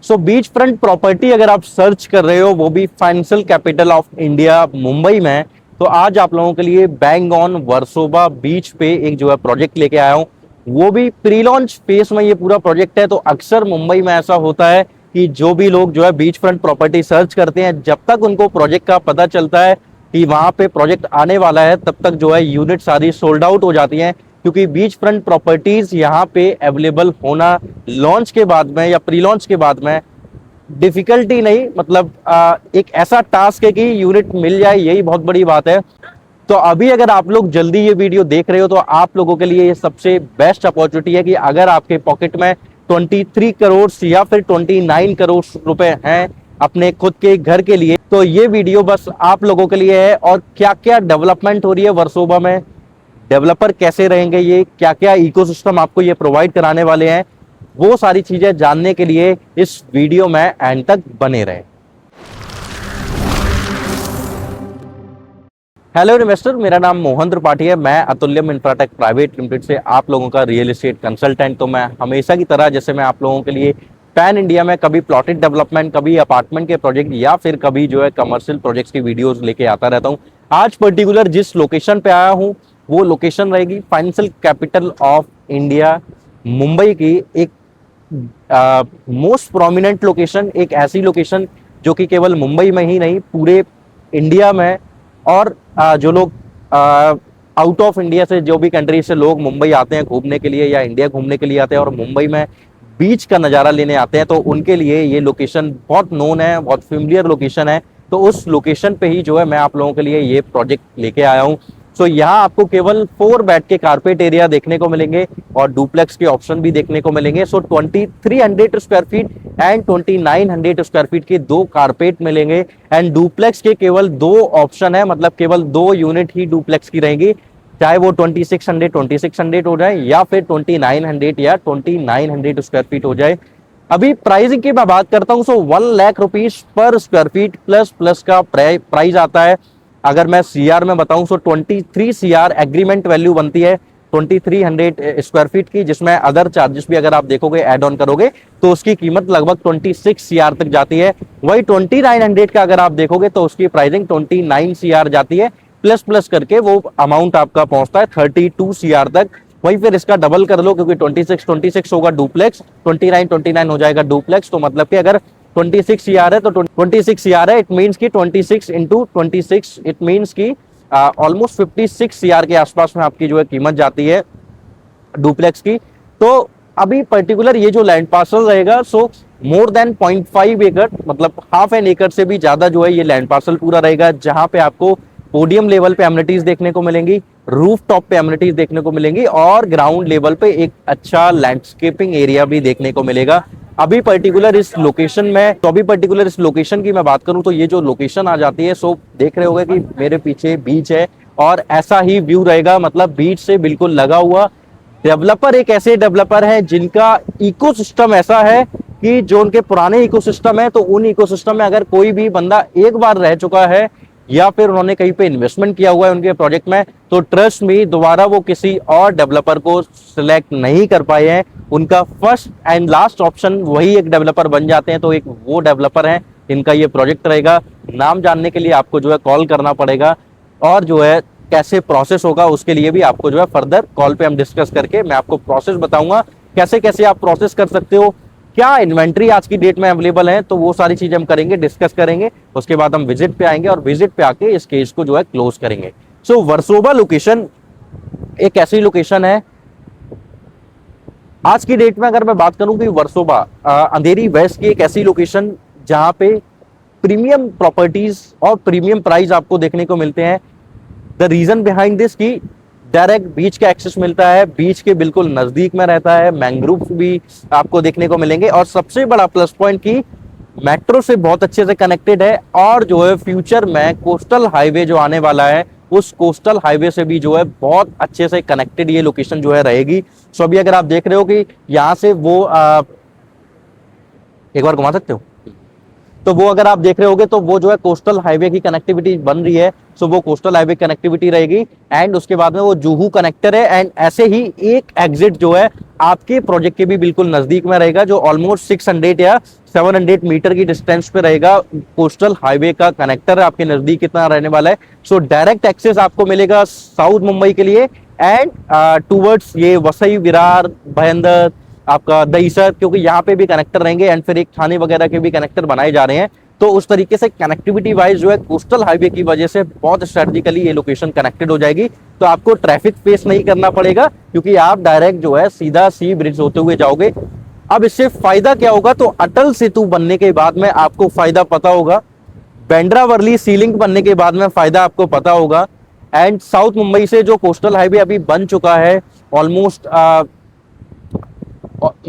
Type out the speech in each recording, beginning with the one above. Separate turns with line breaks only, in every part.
सो beach front property अगर आप search कर रहे हो, वो भी financial capital of India Mumbai में, तो आज आप लोगों के लिए बैंग ऑन वर्सोवा बीच पे एक जो है प्रोजेक्ट लेके आया हूँ। वो भी प्री लॉन्च फेस में ये पूरा प्रोजेक्ट है। तो अक्सर मुंबई में ऐसा होता है कि जो भी लोग जो है बीच फ्रंट प्रॉपर्टी सर्च करते हैं, जब तक उनको प्रोजेक्ट का पता चलता है कि वहां पे प्रोजेक्ट आने वाला है, तब तक जो है यूनिट सारी सोल्ड आउट हो जाती हैं। क्योंकि बीच फ्रंट प्रॉपर्टीज यहाँ पे अवेलेबल होना लॉन्च के बाद में या प्री लॉन्च के बाद में डिफिकल्टी नहीं, मतलब एक ऐसा टास्क है कि यूनिट मिल जाए, यही बहुत बड़ी बात है। तो अभी अगर आप लोग जल्दी ये वीडियो देख रहे हो, तो आप लोगों के लिए ये सबसे बेस्ट अपॉर्चुनिटी है कि अगर आपके पॉकेट में 23 करोड़ या फिर 29 करोड़ रुपए हैं अपने खुद के घर के लिए, तो ये वीडियो बस आप लोगों के लिए है। और क्या क्या डेवलपमेंट हो रही है वर्सोवा में, डेवलपर कैसे रहेंगे, ये क्या क्या इकोसिस्टम आपको ये प्रोवाइड कराने वाले हैं, वो सारी चीजें जानने के लिए इस वीडियो में एंड तक बने रहें। हेलो इन्वेस्टर, मेरा नाम मोहन त्रिपाठी है। मैं अतुल्यम इंफ्राटेक प्राइवेट लिमिटेड से आप लोगों का रियल एस्टेट कंसल्टेंट। तो मैं हमेशा की तरह जैसे मैं आप लोगों के लिए पैन इंडिया में कभी प्लॉटेड डेवलपमेंट, कभी अपार्टमेंट के प्रोजेक्ट या फिर कभी जो है कमर्शियल प्रोजेक्ट्स की वीडियोस लेके आता रहता हूं। आज पर्टिकुलर जिस लोकेशन पे आया हूं, वो लोकेशन रहेगी financial capital of India Mumbai की एक मोस्ट प्रोमिनेंट लोकेशन। एक ऐसी लोकेशन जो कि केवल मुंबई में ही नहीं, पूरे इंडिया में, और जो लोग आउट ऑफ इंडिया से, जो भी कंट्री से लोग मुंबई आते हैं घूमने के लिए या इंडिया घूमने के लिए आते हैं और मुंबई में बीच का नज़ारा लेने आते हैं, तो उनके लिए ये लोकेशन बहुत नोन है, बहुत फेमिलियर लोकेशन है। तो उस लोकेशन पे ही जो है मैं आप लोगों के लिए ये प्रोजेक्ट लेके आया हूँ। सो यहाँ आपको केवल 4 बेड के कारपेट एरिया देखने को मिलेंगे और डुप्लेक्स के ऑप्शन भी देखने को मिलेंगे। सो 2300 square feet and 2900 square feet के 2 कारपेट मिलेंगे। एंड डुप्लेक्स के केवल 2 ऑप्शन है, मतलब केवल 2 यूनिट ही डुप्लेक्स की रहेंगी, चाहे वो 2600 हो जाए या फिर 2900 या 2900 स्क्वायर फीट हो जाए। अभी प्राइसिंग की मैं बात करता हूं, सो 1 lakh rupees per square feet plus plus का प्राइस आता है। अगर मैं सीआर में बताऊं तो 23 सीआर एग्रीमेंट वैल्यू बनती है 2300 स्क्वायर फीट की, जिसमें अदर चार्जेस भी अगर आप देखोगे ऐड ऑन करोगे तो उसकी कीमत लगभग 26 सीआर तक जाती है। वही 2900 का अगर आप देखोगे तो उसकी प्राइसिंग 29 सीआर जाती है, प्लस प्लस करके वो अमाउंट आपका पहुंचता है 32 सीआर तक। वहीं फिर इसका डबल कर लो, क्योंकि 26 होगा डुप्लेक्स, 29 हो जाएगा डुप्लेक्स। तो मतलब कि अगर 26 सीआर है तो 26 सीआर है, इट मींस की 26 इंटू 26, इट मींस की ऑलमोस्ट 56 सीआर के आसपास में आपकी जो है कीमत जाती है डुप्लेक्स की। तो अभी पर्टिकुलर ये जो लैंड पार्सल रहेगा, सो मोर देन 0.5 एकड़, मतलब हाफ एन एकड़ से भी ज्यादा जो है ये लैंड पार्सल पूरा रहेगा, जहां पे आपको पोडियम लेवल पे एमिनिटीज देखने को मिलेंगी, रूफ टॉप पे एमिनिटीज देखने को मिलेंगी और ग्राउंड लेवल पे एक अच्छा लैंडस्केपिंग एरिया भी देखने को मिलेगा। अभी पर्टिकुलर इस लोकेशन में, तो अभी पर्टिकुलर इस लोकेशन की मैं बात करूं तो ये जो लोकेशन आ जाती है, सो देख रहे होगे कि मेरे पीछे बीच है और ऐसा ही व्यू रहेगा, मतलब बीच से बिल्कुल लगा हुआ। डेवलपर एक ऐसे डेवलपर है जिनका इकोसिस्टम ऐसा है कि जो उनके पुराने इकोसिस्टम है, तो उन इकोसिस्टम में अगर कोई भी बंदा एक बार रह चुका है या फिर उन्होंने कहीं पे इन्वेस्टमेंट किया हुआ है उनके प्रोजेक्ट में, तो ट्रस्ट में दोबारा वो किसी और डेवलपर को सिलेक्ट नहीं कर पाए हैं। उनका फर्स्ट एंड लास्ट ऑप्शन वही एक डेवलपर बन जाते हैं। तो एक वो डेवलपर हैं इनका ये प्रोजेक्ट रहेगा। नाम जानने के लिए आपको जो है कॉल करना पड़ेगा, और जो है कैसे प्रोसेस होगा उसके लिए भी आपको जो है फर्दर कॉल पे हम डिस्कस करके मैं आपको प्रोसेस बताऊंगा, कैसे कैसे आप प्रोसेस कर सकते हो, क्या इन्वेंट्री आज की डेट में अवेलेबल है, तो वो सारी चीजें हम करेंगे, डिस्कस करेंगे। उसके बाद हम विजिट पे आएंगे और विजिट पे आके इस केस को जो है क्लोज करेंगे। सो वर्सोवा लोकेशन एक ऐसी लोकेशन है आज की डेट में, अगर मैं बात करूं कि वर्सोवा अंधेरी वेस्ट की एक ऐसी लोकेशन जहां पे प्रीमियम प्रॉपर्टीज और प्रीमियम प्राइस आपको देखने को मिलते हैं। द रीजन बिहाइंड दिस की डायरेक्ट बीच का एक्सेस मिलता है, बीच के बिल्कुल नजदीक में रहता है, मैंग्रोव भी आपको देखने को मिलेंगे, और सबसे बड़ा प्लस पॉइंट की मेट्रो से बहुत अच्छे से कनेक्टेड है। और जो है फ्यूचर में कोस्टल हाईवे जो आने वाला है, उस कोस्टल हाईवे से भी जो है बहुत अच्छे से कनेक्टेड ये लोकेशन जो है रहेगी। सो अभी अगर आप देख रहे हो कि यहाँ से वो एक बार घुमा सकते हो, तो वो अगर आप देख रहे होगे तो वो जो है कोस्टल हाईवे की कनेक्टिविटी बन रही है। सो वो कोस्टल हाईवे कनेक्टिविटी रहेगी एंड उसके बाद में वो जुहू कनेक्टर है एंड ऐसे ही एक एग्जिट जो है आपके प्रोजेक्ट के भी बिल्कुल नजदीक में रहेगा, जो ऑलमोस्ट 600 या 700 मीटर की डिस्टेंस पे रहेगा। कोस्टल हाईवे का कनेक्टर आपके नजदीक कितना रहने वाला है। सो डायरेक्ट एक्सेस आपको मिलेगा साउथ मुंबई के लिए एंड टूवर्ड्स ये वसई, विरार, भयंदर, आपका दहीसर, क्योंकि यहाँ पे भी कनेक्टर रहेंगे एंड फिर एक थाने वगैरह के भी कनेक्टर बनाए जा रहे हैं। तो उस तरीके से कनेक्टिविटी वाइज जो है कोस्टल हाईवे की वजह से बहुत स्ट्रेटेजिकली ये लोकेशन कनेक्टेड हो जाएगी। तो आपको ट्रैफिक फेस नहीं करना पड़ेगा क्योंकि आप डायरेक्ट जो है सीधा सी ब्रिज होते हुए जाओगे। अब इससे फायदा क्या होगा, तो अटल सेतु बनने के बाद में आपको फायदा पता होगा, बांद्रा वर्ली सी लिंक बनने के बाद में फायदा आपको पता होगा एंड साउथ मुंबई से जो कोस्टल हाईवे अभी बन चुका है ऑलमोस्ट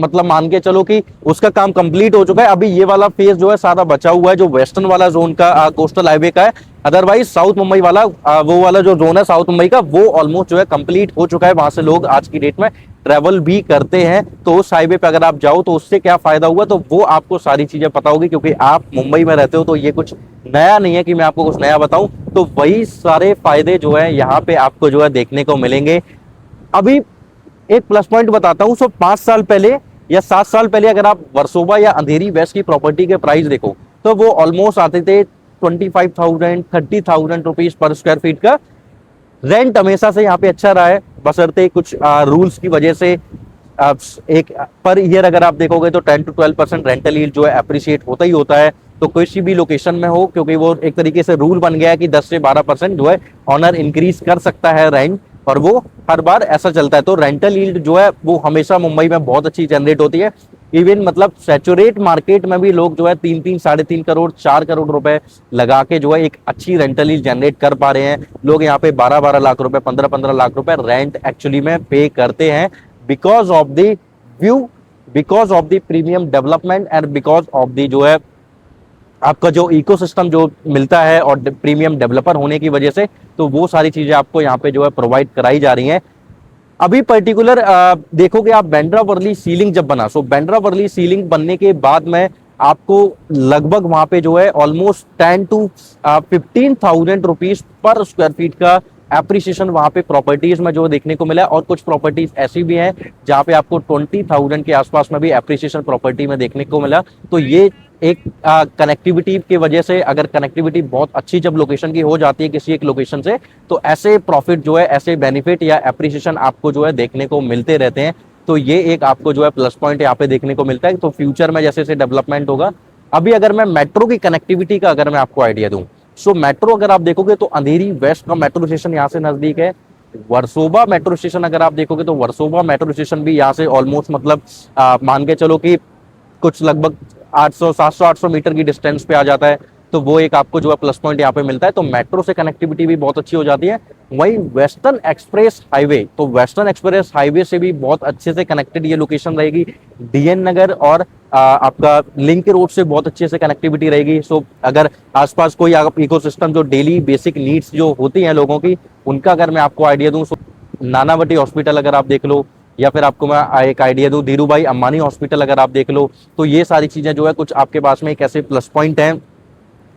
मतलब मान के चलो कि उसका काम कंप्लीट हो चुका है। अभी ये वाला फेज जो है सारा बचा हुआ है जो वेस्टर्न वाला जोन का कोस्टल हाईवे का है। अदरवाइज साउथ मुंबई वाला वो वाला जो जोन है साउथ मुंबई का वो ऑलमोस्ट जो है कंप्लीट हो चुका है। वहां से लोग आज की डेट में ट्रेवल भी करते हैं। तो उस हाईवे पे अगर आप जाओ तो उससे क्या फायदा हुआ, तो वो आपको सारी चीजें पता होगी क्योंकि आप मुंबई में रहते हो। तो ये कुछ नया नहीं है कि मैं आपको कुछ नया बताऊं। तो वही सारे फायदे जो है यहाँ पे आपको जो है देखने को मिलेंगे। अभी एक प्लस पॉइंट बताता हूं। सो 5 साल पहले या 7 साल पहले अगर आप वर्सोवा या अंधेरी वेस्ट की प्रॉपर्टी के प्राइस देखो तो वो ऑलमोस्ट आते थे 25,000 30,000 रुपीज पर स्क्वायर फीट का। रेंट हमेशा से यहाँ पे अच्छा रहा है बशर्ते कुछ रूल्स की वजह से। एक पर ईयर अगर आप देखोगे तो 10 to 12% रेंटल यील्ड जो है अप्रिशिएट होता ही होता है। तो किसी भी लोकेशन में हो, क्योंकि वो एक तरीके से रूल बन गया है कि 10 से 12% जो है ऑनर इंक्रीज कर सकता है रेंट, और वो हर बार ऐसा चलता है। तो रेंटल यील्ड जो है वो हमेशा मुंबई में बहुत अच्छी जनरेट होती है। इवन मतलब सैचुरेट मार्केट में भी लोग जो है 3-3 3.5 करोड़ 4 करोड़ रुपए लगा के जो है एक अच्छी रेंटल यील्ड जनरेट कर पा रहे हैं। लोग यहाँ पे 12-12 लाख रुपए 15-15 लाख रुपए रेंट एक्चुअली में पे करते हैं because of the view, because of the premium development and because of the जो है आपका जो इकोसिस्टम जो मिलता है और प्रीमियम डेवलपर होने की वजह से। तो वो सारी चीजें आपको यहाँ पे जो है प्रोवाइड कराई जा रही हैं। अभी पर्टिकुलर देखोगे आप बांद्रा वर्ली सीलिंग जब बना, सो बांद्रा वर्ली सीलिंग बनने के बाद में आपको लगभग वहां पे जो है almost 10 to 15,000 rupees per square feet का एप्रिसिएशन वहां पे प्रॉपर्टीज में जो देखने को मिला। और कुछ प्रॉपर्टीज ऐसी भी हैं जहां पे आपको 20,000 के आसपास में भी एप्रिसिएशन प्रॉपर्टी में देखने को मिला। तो ये एक कनेक्टिविटी की वजह से, अगर कनेक्टिविटी बहुत अच्छी जब लोकेशन की हो जाती है किसी एक लोकेशन से, तो ऐसे प्रॉफिट जो है, ऐसे बेनिफिट या एप्रिसिएशन आपको जो है देखने को मिलते रहते हैं। तो ये एक आपको जो है प्लस पॉइंट यहाँ पे देखने को मिलता है। तो फ्यूचर में जैसे जैसे डेवलपमेंट होगा। अभी अगर मैं मेट्रो की कनेक्टिविटी का अगर मैं आपको आइडिया दूं, सो मेट्रो अगर आप देखोगे तो अंधेरी वेस्ट का मेट्रो स्टेशन यहाँ से नजदीक है। वर्सोवा मेट्रो स्टेशन अगर आप देखोगे तो वर्सोवा मेट्रो स्टेशन भी यहाँ से ऑलमोस्ट मतलब मान के चलो कि कुछ लगभग 800 700 800 मीटर की डिस्टेंस पे आ जाता है। तो वो एक आपको जो है प्लस पॉइंट यहाँ पे मिलता है। तो मेट्रो से कनेक्टिविटी भी बहुत अच्छी हो जाती है। वहीं वेस्टर्न एक्सप्रेस हाईवे, तो वेस्टर्न एक्सप्रेस हाईवे से भी बहुत अच्छे से कनेक्टेड ये लोकेशन रहेगी। डीएन नगर और आपका लिंक रोड से बहुत अच्छे से कनेक्टिविटी रहेगी। सो अगर आसपास कोई इकोसिस्टम जो डेली बेसिक नीड्स जो होती हैं लोगों की, उनका अगर मैं आपको आइडिया दूं, नानावटी हॉस्पिटल अगर आप देख लो, या फिर आपको मैं एक आइडिया दूं धीरू भाई अंबानी हॉस्पिटल अगर आप देख लो, तो ये सारी चीजें जो है कुछ आपके पास में एक ऐसे प्लस पॉइंट हैं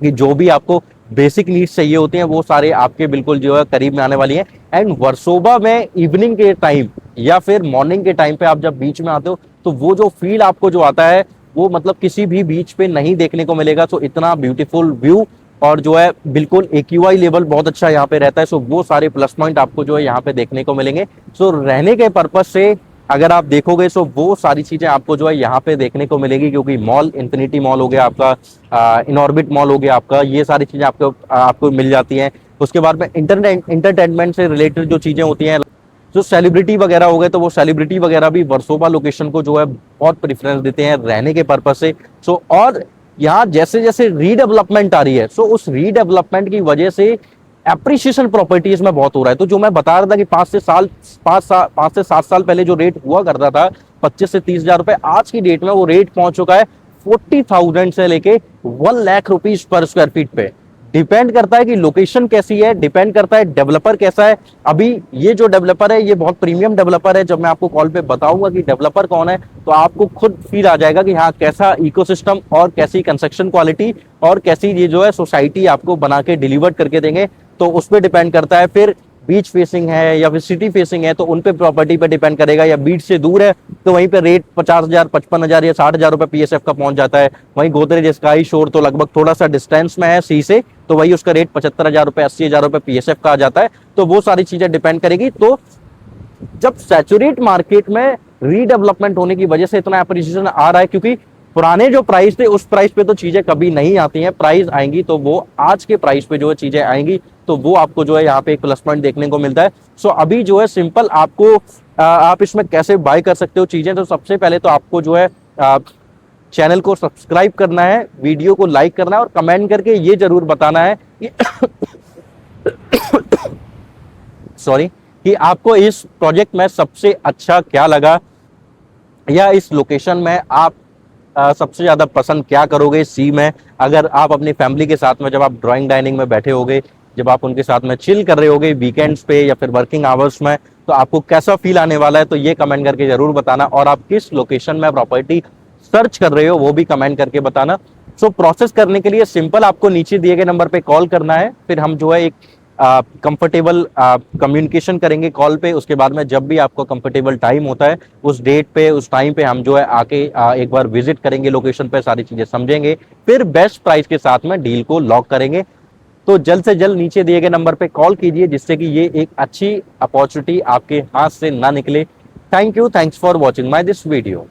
कि जो भी आपको बेसिक नीड्स चाहिए होते हैं वो सारे आपके बिल्कुल जो है करीब में आने वाली हैं। एंड वर्सोवा में इवनिंग के टाइम या फिर मॉर्निंग के टाइम पे आप जब बीच में आते हो तो वो जो फील आपको जो आता है वो मतलब किसी भी बीच पे नहीं देखने को मिलेगा। तो इतना ब्यूटीफुल व्यू और जो है बिल्कुल एक्यूआई लेवल बहुत अच्छा यहाँ पे रहता है। सो वो सारे प्लस पॉइंट आपको जो है यहाँ पे देखने को मिलेंगे। सो रहने के पर्पज से अगर आप देखोगे तो वो सारी चीजें आपको जो है यहाँ पे देखने को मिलेगी, क्योंकि मॉल इंफिनिटी मॉल हो गया आपका, इनऑर्बिट मॉल हो गया आपका, ये सारी चीजें आपको मिल जाती हैं। उसके बाद में इंटरटेनमेंट से रिलेटेड जो चीजें होती हैं, जो सेलिब्रिटी वगैरह हो गए, तो वो सेलिब्रिटी वगैरह भी वर्सोवा लोकेशन को जो है बहुत प्रेफरेंस देते हैं रहने के पर्पज से। सो और यहाँ जैसे जैसे रीडेवलपमेंट आ रही है, सो उस रीडेवलपमेंट की वजह से एप्रिसिएशन प्रॉपर्टीज में बहुत हो रहा है। तो जो मैं बता रहा था कि 5 से 7 साल पहले जो रेट हुआ करता था 25 से 30 हजार रुपए, आज की डेट में वो रेट पहुंच चुका है 40,000 से लेके 1 lakh rupees per square feet पे। डिपेंड करता है कि लोकेशन कैसी है, डिपेंड करता है डेवलपर कैसा है। अभी ये जो डेवलपर है ये बहुत प्रीमियम डेवलपर है। जब मैं आपको कॉल पे बताऊंगा कि डेवलपर कौन है तो आपको खुद फील आ जाएगा कि हाँ कैसा इकोसिस्टम और कैसी कंस्ट्रक्शन क्वालिटी और कैसी ये जो है सोसाइटी आपको बना के डिलीवर करके देंगे। तो उस पर डिपेंड करता है। फिर बीच फेसिंग है या फिर सिटी फेसिंग है तो उन पे प्रॉपर्टी पे डिपेंड करेगा, या बीच से दूर है तो वहीं पे रेट 50,000, 55,000 या 60,000 रुपए पीएसएफ का पहुंच जाता है। वहीं गोदरेज स्काई शोर तो लगभग थोड़ा सा डिस्टेंस में है सी से, तो वही उसका रेट 75,000 रुपए, 80,000 रुपए पीएसएफ का आ जाता है। तो वो सारी चीजें डिपेंड करेगी। तो जब सैचुरेट मार्केट में रीडेवलपमेंट होने की वजह से इतना अप्रिसिएशन आ रहा है, क्योंकि पुराने जो प्राइस थे उस प्राइस पे तो चीजें कभी नहीं आती हैं। प्राइस आएंगी तो वो आज के प्राइस पे जो है चीजें आएंगी, तो वो आपको जो है यहाँ पे एक प्लस पॉइंट देखने को मिलता है। सो अभी जो है सिंपल आपको आप इसमें कैसे बाय कर सकते हो चीजें, तो सबसे पहले तो आपको जो है चैनल को सब्सक्राइब करना है, वीडियो को लाइक करना है और कमेंट करके ये जरूर बताना है कि सॉरी, कि आपको इस प्रोजेक्ट में सबसे अच्छा क्या लगा, या इस लोकेशन में आप सबसे ज्यादा पसंद क्या करोगे सी में। अगर आप अपनी फैमिली के साथ में जब आप ड्राइंग डाइनिंग में बैठे होगे, जब आप उनके साथ में चिल कर रहे होगे वीकेंड्स पे या फिर वर्किंग आवर्स में, तो आपको कैसा फील आने वाला है, तो ये कमेंट करके जरूर बताना। और आप किस लोकेशन में प्रॉपर्टी सर्च कर रहे हो वो भी कमेंट करके बताना। सो प्रोसेस करने के लिए सिंपल आपको नीचे दिए गए नंबर पे कॉल करना है, फिर हम जो है एक कंफर्टेबल कम्युनिकेशन करेंगे कॉल पे। उसके बाद में जब भी आपको कंफर्टेबल टाइम होता है उस डेट पे उस टाइम पे हम जो है आके एक बार विजिट करेंगे लोकेशन पे, सारी चीजें समझेंगे, फिर बेस्ट प्राइस के साथ में डील को लॉक करेंगे। तो जल्द से जल्द नीचे दिए गए नंबर पे कॉल कीजिए, जिससे कि ये एक अच्छी अपॉर्चुनिटी आपके हाथ से ना निकले। Thank you, thanks for watching my this video.